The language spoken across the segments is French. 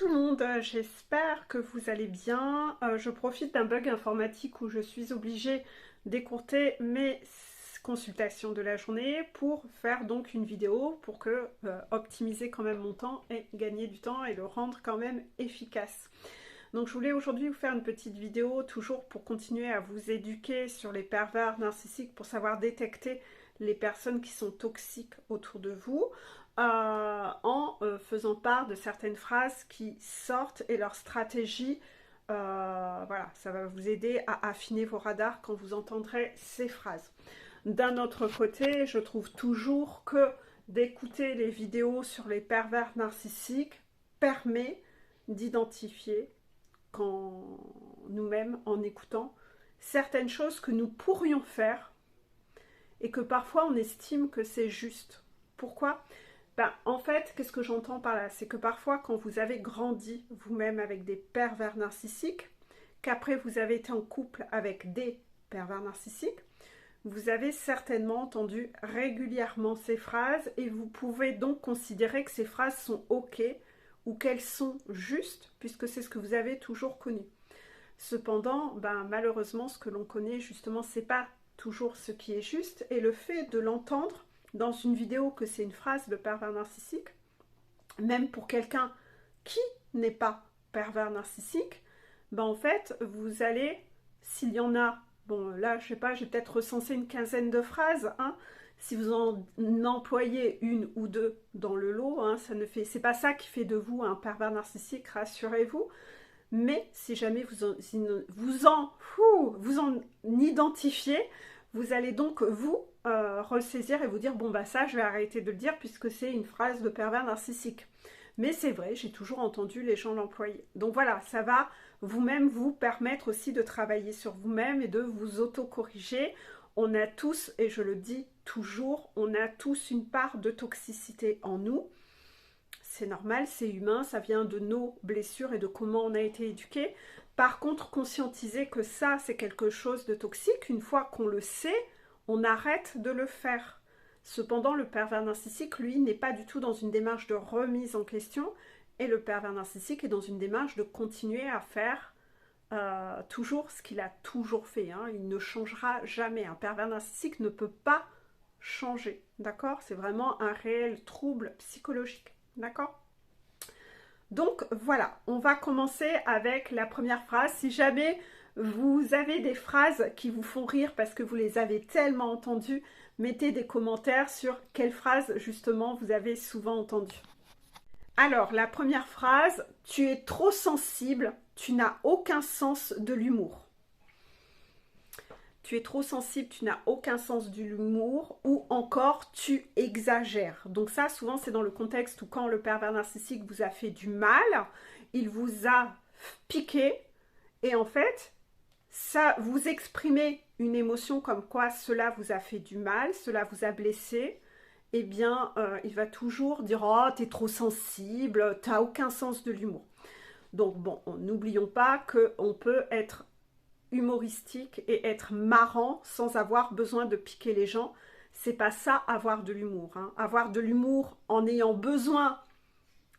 tout le monde, j'espère que vous allez bien. Je profite d'un bug informatique où je suis obligée d'écourter mes consultations de la journée pour faire donc une vidéo pour que optimiser quand même mon temps et gagner du temps et le rendre quand même efficace. Donc je voulais aujourd'hui vous faire une petite vidéo toujours pour continuer à vous éduquer sur les pervers narcissiques pour savoir détecter les personnes qui sont toxiques autour de vous. En faisant part de certaines phrases qui sortent et leur stratégie. Voilà, ça va vous aider à affiner vos radars quand vous entendrez ces phrases. D'un autre côté, je trouve toujours que d'écouter les vidéos sur les pervers narcissiques permet d'identifier quand nous-mêmes, en écoutant, certaines choses que nous pourrions faire et que parfois on estime que c'est juste. Pourquoi ? En fait, qu'est-ce que j'entends par là? C'est que parfois, quand vous avez grandi vous-même avec des pervers narcissiques, qu'après vous avez été en couple avec des pervers narcissiques, vous avez certainement entendu régulièrement ces phrases et vous pouvez donc considérer que ces phrases sont OK ou qu'elles sont justes puisque c'est ce que vous avez toujours connu. Cependant, malheureusement, ce que l'on connaît justement, c'est pas toujours ce qui est juste et le fait de l'entendre dans une vidéo que c'est une phrase de pervers narcissique, même pour quelqu'un qui n'est pas pervers narcissique, en fait, vous allez, s'il y en a, bon là, je sais pas, j'ai peut-être recensé une quinzaine de phrases, si vous en employez une ou deux dans le lot, c'est pas ça qui fait de vous un pervers narcissique, rassurez-vous, mais si jamais vous en identifiez, vous allez donc vous ressaisir et vous dire bon ça je vais arrêter de le dire puisque c'est une phrase de pervers narcissique. Mais c'est vrai, j'ai toujours entendu les gens l'employer. Donc voilà, ça va vous-même vous permettre aussi de travailler sur vous-même et de vous auto-corriger. On a tous, et je le dis toujours, on a tous une part de toxicité en nous. C'est normal, c'est humain, ça vient de nos blessures et de comment on a été éduqué. Par contre, conscientiser que ça, c'est quelque chose de toxique, une fois qu'on le sait, on arrête de le faire. Cependant, le pervers narcissique, lui, n'est pas du tout dans une démarche de remise en question, et le pervers narcissique est dans une démarche de continuer à faire toujours ce qu'il a toujours fait. Il ne changera jamais. Un pervers narcissique ne peut pas changer, d'accord? C'est vraiment un réel trouble psychologique. D'accord? Donc voilà, on va commencer avec la première phrase. Si jamais vous avez des phrases qui vous font rire parce que vous les avez tellement entendues, mettez des commentaires sur quelles phrases justement vous avez souvent entendues. Alors, la première phrase, tu es trop sensible, tu n'as aucun sens de l'humour. Tu es trop sensible, tu n'as aucun sens de l'humour, ou encore tu exagères. Donc ça, souvent, c'est dans le contexte où quand le pervers narcissique vous a fait du mal, il vous a piqué, et en fait, ça vous exprimez une émotion comme quoi cela vous a fait du mal, cela vous a blessé, eh bien, il va toujours dire « Oh, t'es trop sensible, t'as aucun sens de l'humour ». Donc bon, n'oublions pas qu'on peut être humoristique et être marrant sans avoir besoin de piquer les gens. C'est pas ça avoir de l'humour. Avoir de l'humour en ayant besoin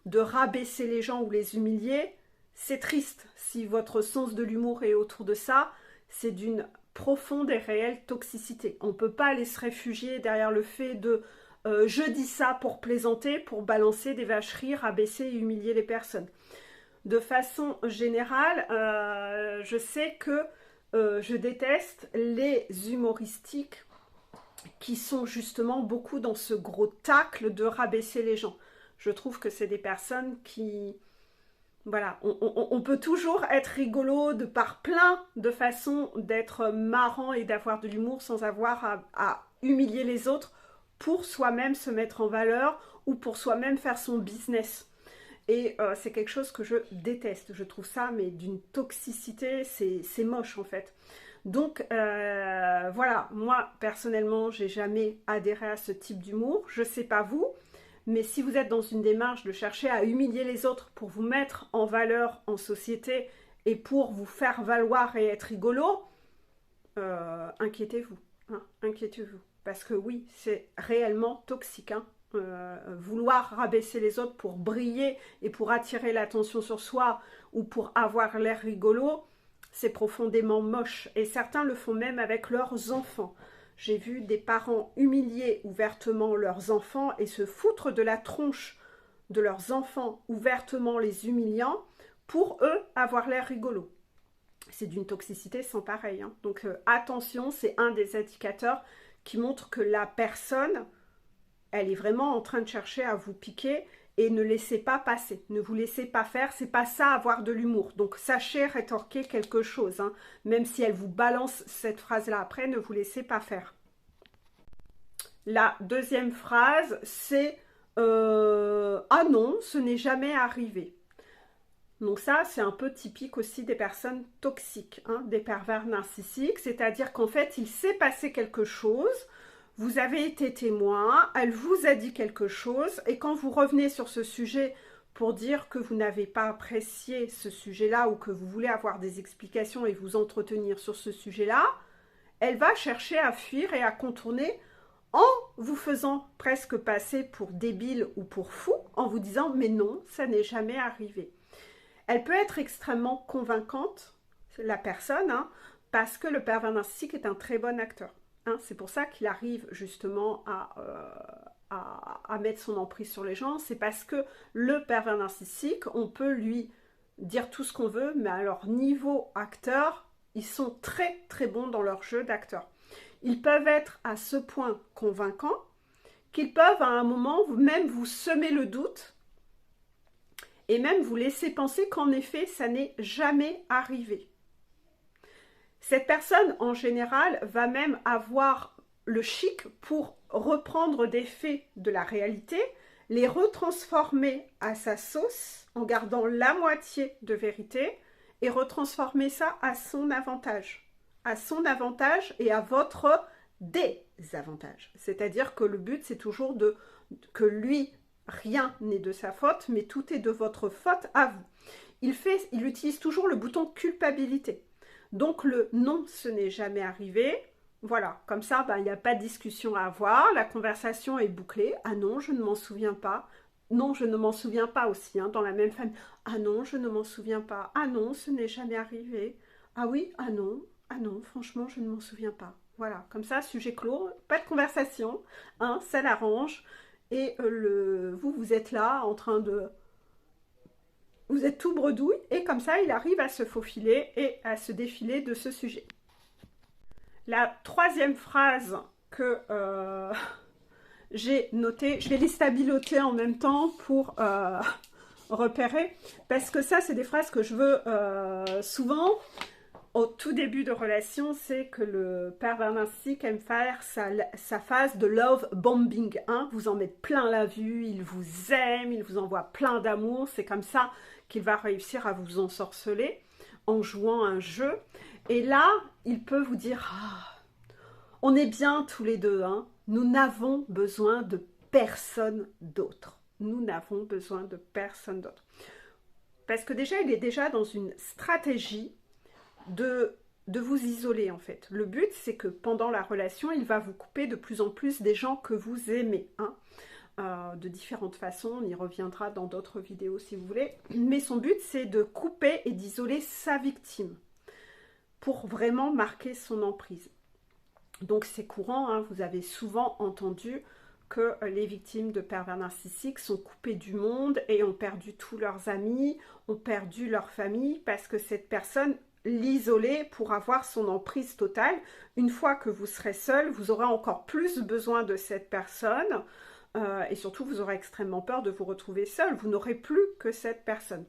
de rabaisser les gens ou les humilier, c'est triste. Si votre sens de l'humour est autour de ça, c'est d'une profonde et réelle toxicité. On ne peut pas aller se réfugier derrière le fait de je dis ça pour plaisanter, pour balancer des vacheries, rabaisser et humilier les personnes. De façon générale, je sais que je déteste les humoristiques qui sont justement beaucoup dans ce gros tacle de rabaisser les gens. Je trouve que c'est des personnes qui... Voilà, on peut toujours être rigolo de par plein de façons d'être marrant et d'avoir de l'humour sans avoir à humilier les autres pour soi-même se mettre en valeur ou pour soi-même faire son business. Et c'est quelque chose que je déteste. Je trouve ça, mais d'une toxicité, c'est moche en fait. Donc voilà, moi personnellement, j'ai jamais adhéré à ce type d'humour. Je sais pas vous, mais si vous êtes dans une démarche de chercher à humilier les autres pour vous mettre en valeur en société et pour vous faire valoir et être rigolo, inquiétez-vous, inquiétez-vous. Parce que oui, c'est réellement toxique, vouloir rabaisser les autres pour briller et pour attirer l'attention sur soi ou pour avoir l'air rigolo, c'est profondément moche. Et certains le font même avec leurs enfants. J'ai vu des parents humilier ouvertement leurs enfants et se foutre de la tronche de leurs enfants, ouvertement les humiliant, pour eux avoir l'air rigolo. C'est d'une toxicité sans pareil. Hein. Donc attention, c'est un des indicateurs qui montre que la personne, elle est vraiment en train de chercher à vous piquer et ne laissez pas passer. Ne vous laissez pas faire, c'est pas ça avoir de l'humour. Donc sachez rétorquer quelque chose. Hein. Même si elle vous balance cette phrase-là après, ne vous laissez pas faire. La deuxième phrase, c'est « Ah non, ce n'est jamais arrivé ». Donc ça, c'est un peu typique aussi des personnes toxiques, hein, des pervers narcissiques. C'est-à-dire qu'en fait, il s'est passé quelque chose, vous avez été témoin, elle vous a dit quelque chose, et quand vous revenez sur ce sujet pour dire que vous n'avez pas apprécié ce sujet-là ou que vous voulez avoir des explications et vous entretenir sur ce sujet-là, elle va chercher à fuir et à contourner en vous faisant presque passer pour débile ou pour fou, en vous disant « mais non, ça n'est jamais arrivé ». Elle peut être extrêmement convaincante, la personne, hein, parce que le pervers narcissique est un très bon acteur. Hein. C'est pour ça qu'il arrive justement à mettre son emprise sur les gens. C'est parce que le pervers narcissique, on peut lui dire tout ce qu'on veut, mais à leur niveau acteur, ils sont très très bons dans leur jeu d'acteur. Ils peuvent être à ce point convaincants qu'ils peuvent à un moment même vous semer le doute et même vous laisser penser qu'en effet, ça n'est jamais arrivé. Cette personne, en général, va même avoir le chic pour reprendre des faits de la réalité, les retransformer à sa sauce, en gardant la moitié de vérité, et retransformer ça à son avantage. À son avantage et à votre désavantage. C'est-à-dire que le but, c'est toujours que lui, rien n'est de sa faute, mais tout est de votre faute à vous. Il utilise toujours le bouton culpabilité. Donc le « non, ce n'est jamais arrivé », voilà, comme ça, il n'y a pas de discussion à avoir, la conversation est bouclée. « Ah non, je ne m'en souviens pas ». Non, je ne m'en souviens pas aussi, hein, dans la même famille. « Ah non, je ne m'en souviens pas ». « Ah non, ce n'est jamais arrivé ». « Ah oui, ah non, franchement, je ne m'en souviens pas ». Voilà, comme ça, sujet clos, pas de conversation, hein, ça l'arrange. Et vous êtes là en train de... Vous êtes tout bredouille et comme ça, il arrive à se faufiler et à se défiler de ce sujet. La troisième phrase que j'ai notée, je vais les stabiloter en même temps pour repérer, parce que ça, c'est des phrases que je veux souvent... Au tout début de relation, c'est que le pervers narcissique aime faire sa phase de love bombing. Hein. Vous en mettez plein la vue, il vous aime, il vous envoie plein d'amour. C'est comme ça qu'il va réussir à vous ensorceler en jouant un jeu. Et là, il peut vous dire ah, « On est bien tous les deux, hein. Nous n'avons besoin de personne d'autre. Nous n'avons besoin de personne d'autre. » Parce que déjà, il est déjà dans une stratégie de vous isoler en fait. Le but, c'est que pendant la relation, il va vous couper de plus en plus des gens que vous aimez, hein, de différentes façons, on y reviendra dans d'autres vidéos si vous voulez, mais son but, c'est de couper et d'isoler sa victime pour vraiment marquer son emprise. Donc c'est courant, hein, vous avez souvent entendu que les victimes de pervers narcissiques sont coupées du monde et ont perdu tous leurs amis, ont perdu leur famille parce que cette personne l'isoler pour avoir son emprise totale. Une fois que vous serez seul, vous aurez encore plus besoin de cette personne et surtout vous aurez extrêmement peur de vous retrouver seul. Vous n'aurez plus que cette personne.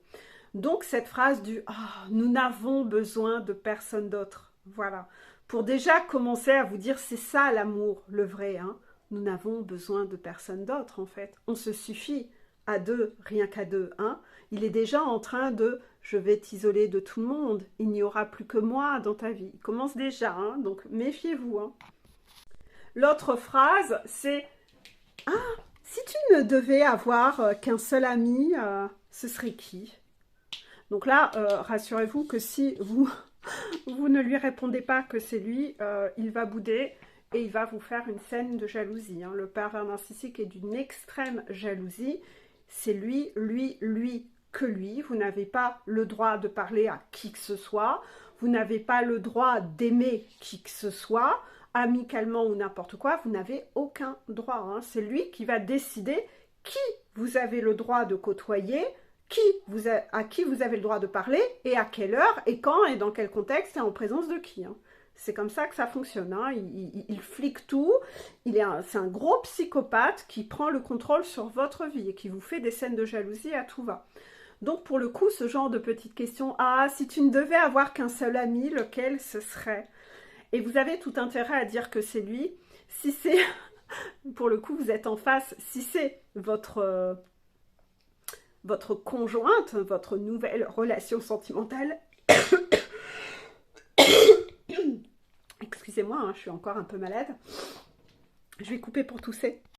Donc cette phrase du « nous n'avons besoin de personne d'autre », voilà, pour déjà commencer à vous dire c'est ça l'amour, le vrai, hein. Nous n'avons besoin de personne d'autre en fait. On se suffit à deux, rien qu'à deux, hein. Il est déjà en train de « je vais t'isoler de tout le monde, il n'y aura plus que moi dans ta vie ». Il commence déjà, hein, donc méfiez-vous. Hein. L'autre phrase, c'est « Ah, si tu ne devais avoir qu'un seul ami, ce serait qui ?» Donc là, rassurez-vous que si vous ne lui répondez pas que c'est lui, il va bouder et il va vous faire une scène de jalousie. Le pervers narcissique est d'une extrême jalousie. C'est lui, que lui. Vous n'avez pas le droit de parler à qui que ce soit. Vous n'avez pas le droit d'aimer qui que ce soit, amicalement ou n'importe quoi. Vous n'avez aucun droit. C'est lui qui va décider qui vous avez le droit de côtoyer, à qui vous avez le droit de parler, et à quelle heure, et quand, et dans quel contexte, et en présence de qui. C'est comme ça que ça fonctionne. Il flique tout. C'est un gros psychopathe qui prend le contrôle sur votre vie et qui vous fait des scènes de jalousie à tout va. Donc pour le coup, ce genre de petites questions, ah, si tu ne devais avoir qu'un seul ami, lequel ce serait? Et vous avez tout intérêt à dire que c'est lui. Si c'est, pour le coup, vous êtes en face, si c'est votre conjointe, votre nouvelle relation sentimentale, excusez-moi, je suis encore un peu malade. Je vais couper pour tousser.